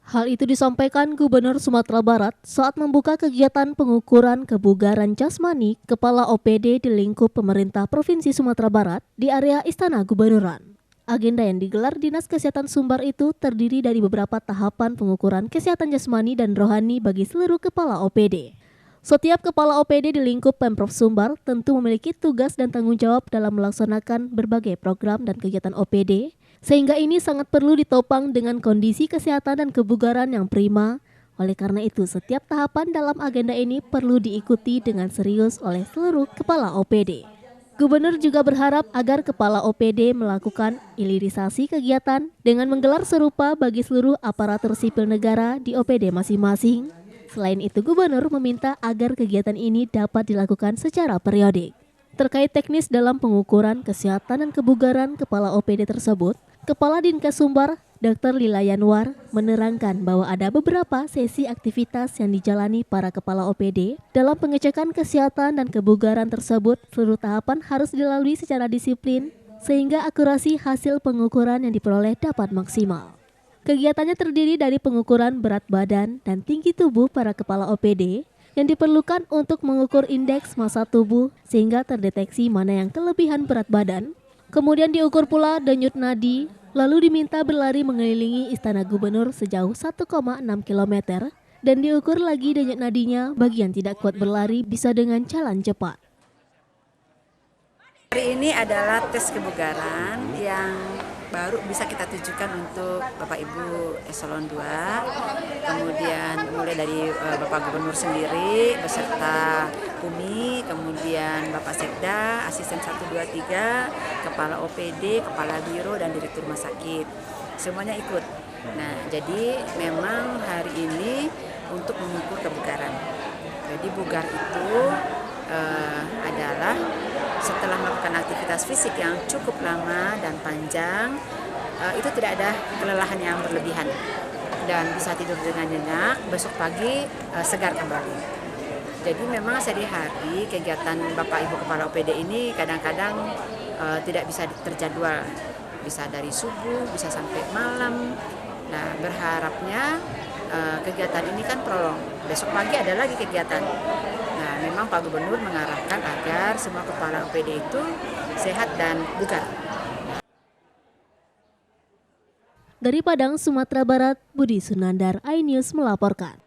Hal itu disampaikan Gubernur Sumatera Barat saat membuka kegiatan pengukuran kebugaran jasmani Kepala OPD di lingkup pemerintah Provinsi Sumatera Barat di area Istana Gubernuran. Agenda yang digelar Dinas Kesehatan Sumbar itu terdiri dari beberapa tahapan pengukuran kesehatan jasmani dan rohani bagi seluruh kepala OPD. Setiap kepala OPD di lingkup Pemprov Sumbar tentu memiliki tugas dan tanggung jawab dalam melaksanakan berbagai program dan kegiatan OPD, sehingga ini sangat perlu ditopang dengan kondisi kesehatan dan kebugaran yang prima. Oleh karena itu, setiap tahapan dalam agenda ini perlu diikuti dengan serius oleh seluruh kepala OPD. Gubernur juga berharap agar kepala OPD melakukan hilirisasi kegiatan dengan menggelar serupa bagi seluruh aparatur sipil negara di OPD masing-masing. Selain itu, Gubernur meminta agar kegiatan ini dapat dilakukan secara periodik. Terkait teknis dalam pengukuran kesehatan dan kebugaran kepala OPD tersebut, Kepala Dinkes Sumbar, Dr. Lila Yanwar, menerangkan bahwa ada beberapa sesi aktivitas yang dijalani para kepala OPD dalam pengecekan kesehatan dan kebugaran tersebut. Seluruh tahapan harus dilalui secara disiplin sehingga akurasi hasil pengukuran yang diperoleh dapat maksimal. Kegiatannya terdiri dari pengukuran berat badan dan tinggi tubuh para kepala OPD yang diperlukan untuk mengukur indeks massa tubuh sehingga terdeteksi mana yang kelebihan berat badan. Kemudian diukur pula denyut nadi, lalu diminta berlari mengelilingi Istana Gubernur sejauh 1,6 km dan diukur lagi denyut nadinya bagi yang tidak kuat berlari bisa dengan jalan cepat. Hari ini adalah tes kebugaran yang baru bisa kita tujukan untuk Bapak Ibu Eselon 2, kemudian mulai dari Bapak Gubernur sendiri beserta Umi, kemudian Bapak Sekda, Asisten 1, 2, 3, Kepala OPD, Kepala Biro, dan Direktur Rumah Sakit. Semuanya ikut. Nah, jadi memang hari ini untuk mengukur kebugaran. Jadi bugar itu adalah setelah melakukan aktivitas fisik yang cukup lama dan panjang, itu tidak ada kelelahan yang berlebihan dan bisa tidur dengan nyenyak, besok pagi segar kembali. Jadi memang sehari-hari kegiatan Bapak Ibu Kepala OPD ini kadang-kadang tidak bisa terjadwal, bisa dari subuh, bisa sampai malam. Nah, berharapnya kegiatan ini kan prolong, besok pagi ada lagi kegiatan. Nah, memang Pak Gubernur mengarahkan agar semua kepala OPD itu sehat dan bugar. Dari Padang, Sumatera Barat, Budi Sunandar, iNews melaporkan.